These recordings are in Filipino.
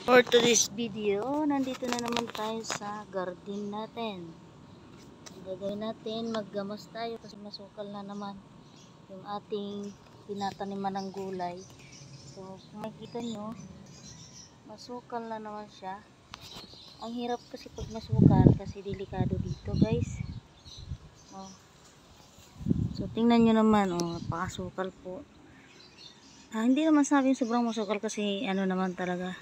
For today's video, nandito na naman tayo sa garden natin. Ang gagawin natin, maggamas tayo kasi masukal na naman yung ating tinataniman ng gulay. So, kung makikita nyo, masukal na naman siya. Ang hirap kasi pag masukal kasi delikado dito, guys. Oh. So, tingnan nyo naman, napakasukal po. Hindi naman sabi sobrang masukal kasi ano naman talaga.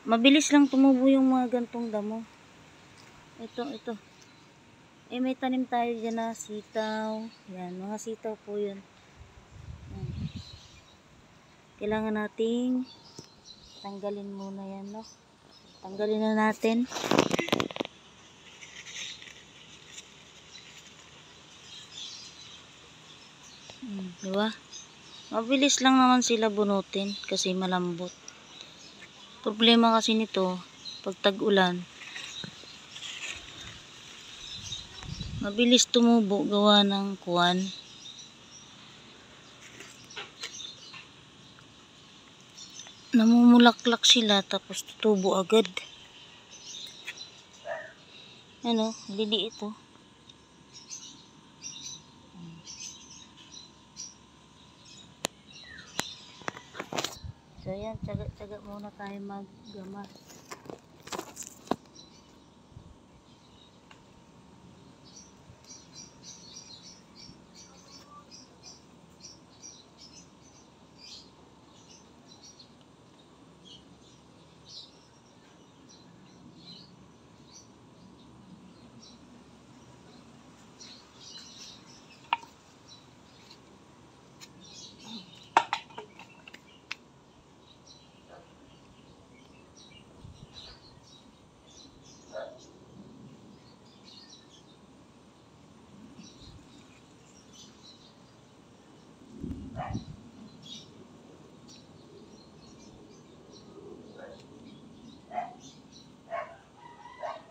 Mabilis lang tumubo yung mga gantong damo. Ito. May tanim tayo dyan na sitaw. Yan, mga sitaw po yun. Yan. Kailangan nating tanggalin muna yan, no? Tanggalin na natin. Diba? Mabilis lang naman sila bunutin kasi malambot. Problema kasi nito, pag tag-ulan, mabilis tumubo gawa ng kuwan. Namumulaklak sila tapos tutubo agad. Ano, lili ito. So yan, tsaga-tsaga muna tayo maggamas.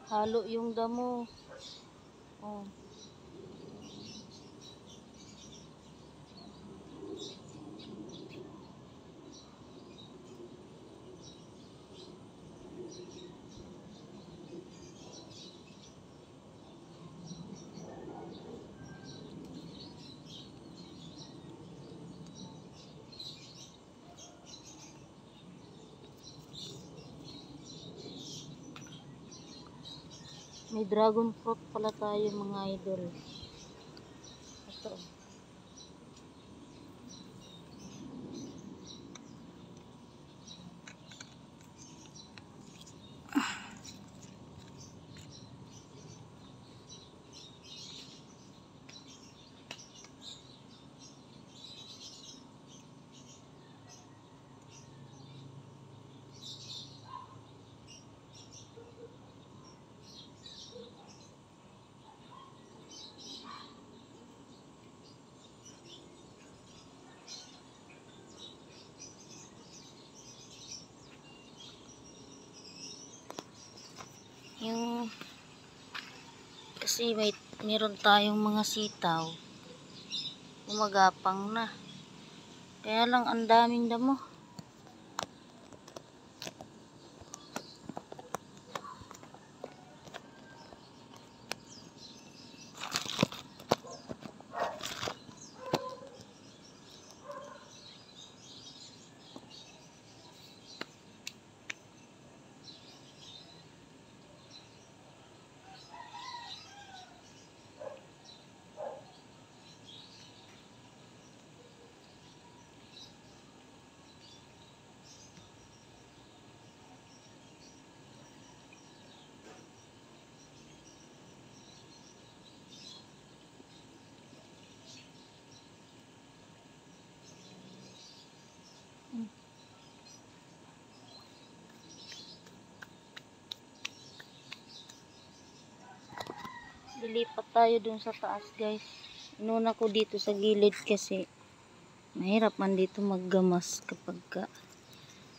Halo yung damo. May dragon fruit pala tayo mga idol. Ito. Yung kasi meron tayong mga sitaw umagapang na, kaya lang ang daming damo. Lilipat tayo dun sa taas, guys. Inuna ko dito sa gilid kasi mahirap man dito maggamas kapag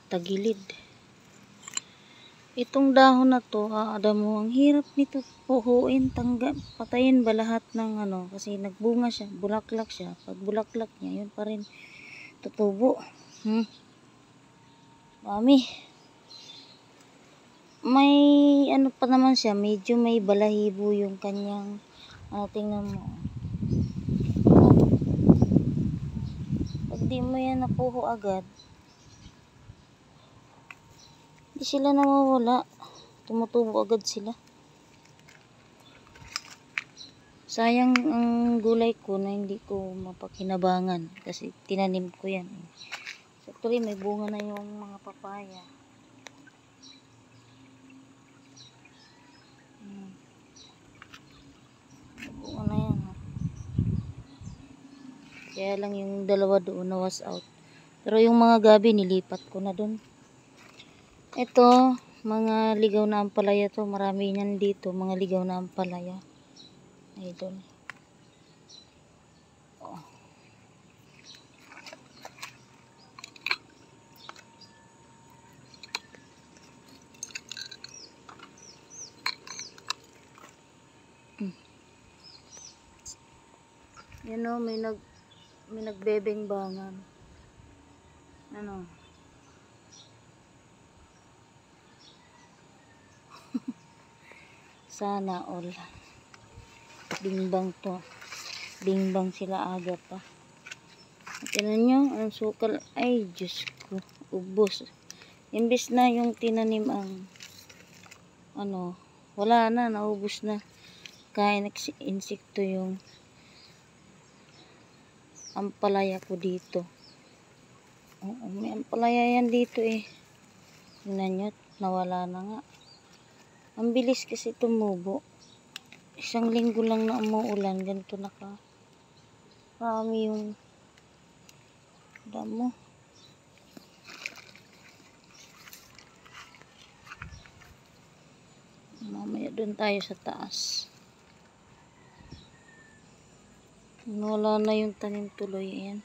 tagilid. Itong dahon na to, mo, ang hirap nito puhuin, patayin ba lahat ng kasi nagbunga siya, bulaklak siya. Pag bulaklak niya, yun pa rin tutubo. Mami, may ano pa naman siya, medyo may balahibo yung kanyang, tingnan mo. Pag di mo yan napuho agad, di sila nawawala. Tumutubo agad sila. Sayang ang gulay ko na hindi ko mapakinabangan kasi tinanim ko yan. Actually, may bunga na yung mga papaya. Bunga na yan. Kaya lang yung dalawa doon na was out. Pero yung mga gabi nilipat ko na doon. Ito, mga ligaw na ampalaya to. Marami niyan dito, mga ligaw na ampalaya. Idol. Oh. Yan o, may nagbebengbangan. Ano? Sana all. Bingbang to. Bingbang sila aga pa. Tignan nyo, ang sukal. Ay, Diyos ko. Ubos. Imbis na yung tinanim ang wala na, naubos na. Kain insekto yung ampalaya ko dito. Oo, may ampalaya yan dito eh. Tignan nyo, nawala na nga. Ang bilis kasi tumubo. Isang linggo lang na umuulan, ganito marami yung damo. Mamaya doon tayo sa taas. Wala na yung tanim tuloy. Ayan.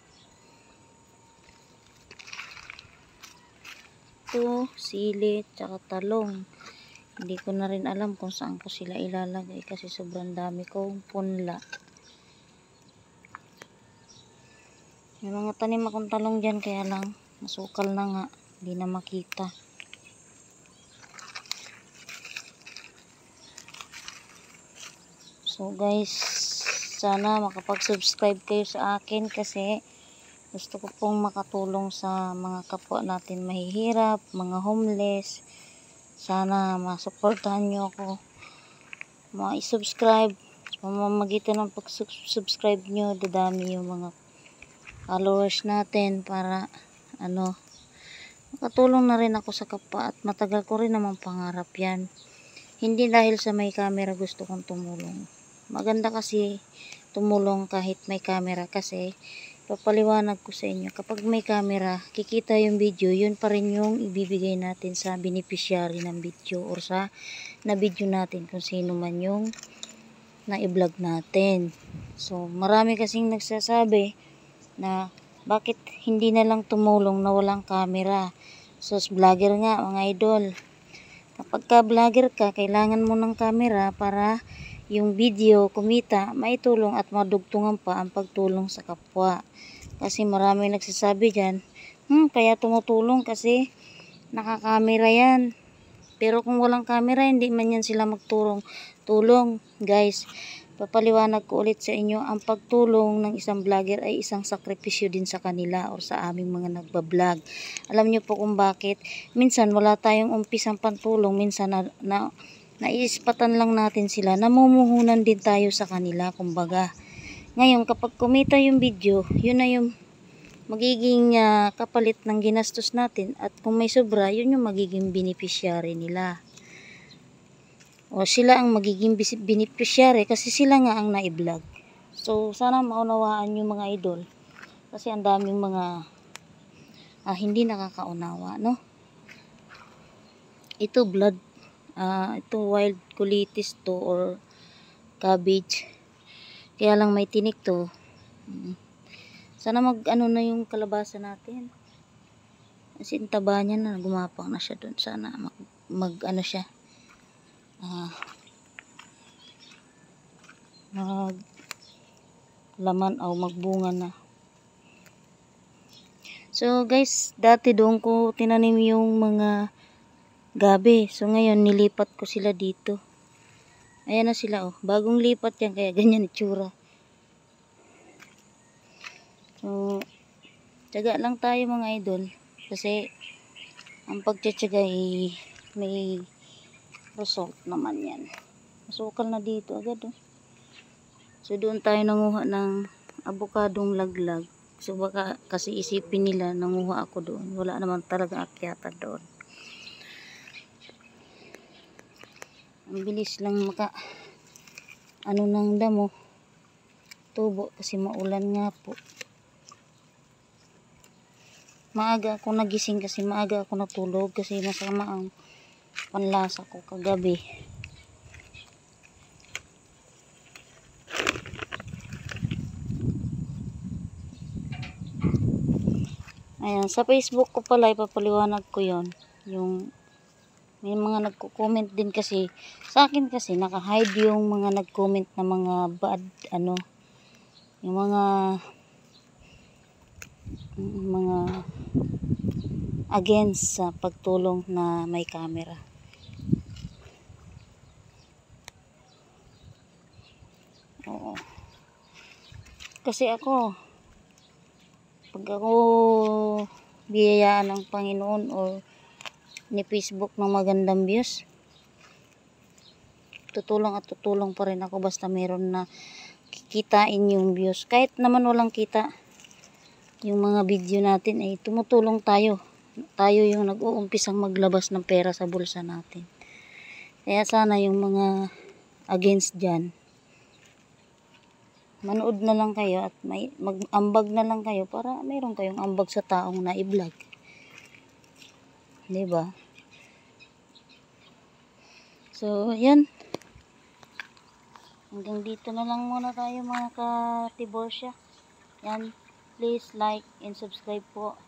Ito, sili, tsaka talong. Hindi ko na rin alam kung saan ko sila ilalagay kasi sobrang dami kong punla. May mga tanim akong talong dyan kaya lang masukal na nga. Hindi na makita. So guys, sana makapag-subscribe kayo sa akin kasi gusto ko pong makatulong sa mga kapwa natin mahihirap, mga homeless. Sana masuportahan nyo ako. Ma-subscribe. Sa pamamagitan ng pag-subscribe nyo, dadami yung mga followers natin para makatulong na rin ako sa kapwa at matagal ko rin naman pangarap yan. Hindi dahil sa may camera gusto kong tumulong. Maganda kasi tumulong kahit may camera kasi papaliwanag ko sa inyo, kapag may camera, kikita yung video, yun pa rin yung ibibigay natin sa beneficiary ng video or sa na-video natin kung sino man yung na-vlog natin. So, marami kasing nagsasabi na bakit hindi na lang tumulong na walang camera. So, vlogger nga, mga idol. Kapag ka vlogger ka, kailangan mo ng camera para yung video kumita, maitulong at madugtungan pa ang pagtulong sa kapwa. Kasi marami nagsasabi dyan, kaya tumutulong kasi nakakamera yan. Pero kung walang camera, hindi man yan sila magtulong. Guys, papaliwanag ko ulit sa inyo, ang pagtulong ng isang vlogger ay isang sakripisyo din sa kanila o sa aming mga nagbablog. Alam niyo po kung bakit? Minsan wala tayong umpisang pantulong, minsan naiispatan lang natin sila, namumuhunan din tayo sa kanila, kumbaga. Ngayon, kapag kumita yung video, yun na yung magiging kapalit ng ginastos natin at kung may sobra, yun yung magiging beneficiary nila. O sila ang magiging beneficiary kasi sila nga ang na-vlog. So, sana maunawaan yung mga idol kasi ang daming mga hindi nakakaunawa, no? Ito ito wild kulitis to or cabbage. Kaya lang may tinik to. Sana na yung kalabasa natin. Kasi taba niya na, gumapang na siya doon. Sana siya. Laman o magbunga na. So So guys, dati doon ko tinanim yung mga gabi. So ngayon nilipat ko sila dito. Ayan na sila oh. Bagong lipat yan kaya ganyan itsura. So tiyaga lang tayo mga idol. Kasi ang pagtitiyaga ay may result naman yan. Masukal na dito agad oh. So doon tayo nanguha ng abukadong laglag. So baka kasi isipin nila nanguha ako doon. Wala naman talaga akyatan doon. Ang bilis lang ano ng damo. Tubo kasi maulan nga po. Maaga ako nagising kasi maaga ako natulog kasi masama ang panlasa ko kagabi. Ayan, sa Facebook ko pala ipapaliwanag ko yon. Yung may mga nagko-comment din kasi sa akin kasi naka-hide yung mga nag-comment na mga bad ano, yung mga against sa pagtulong na may camera. Oo. Kasi ako pag ako biyayaan ng Panginoon o ni Facebook ng magandang views, tutulong at tutulong pa rin ako basta meron na kikitain yung views. Kahit naman walang kita yung mga video natin ay tumutulong tayo. Tayo yung nag-uumpisang maglabas ng pera sa bulsa natin. Kaya sana yung mga against dyan, manood na lang kayo at mag-ambag na lang kayo para mayroon kayong ambag sa taong na i-vlog. Diba? So, yan. Hanggang dito na lang muna tayo mga ka-Tiborsya. Yan. Please like and subscribe po.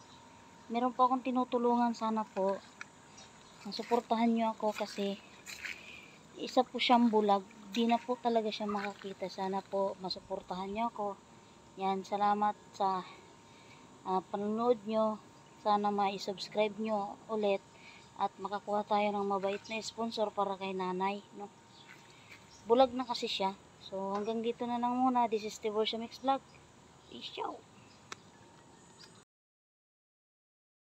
Meron po akong tinutulungan, sana po masuportahan nyo ako kasi isa po siyang bulag. Di na po talaga siya makakita. Sana po masuportahan nyo ako. Yan, salamat sa panonood nyo. Sana ma-subscribe nyo ulit at makakuha tayo ng mabait na sponsor para kay nanay, no? Bulag na kasi siya. So hanggang dito na lang muna. This is Tiborsya Mix Vlog. Peace out.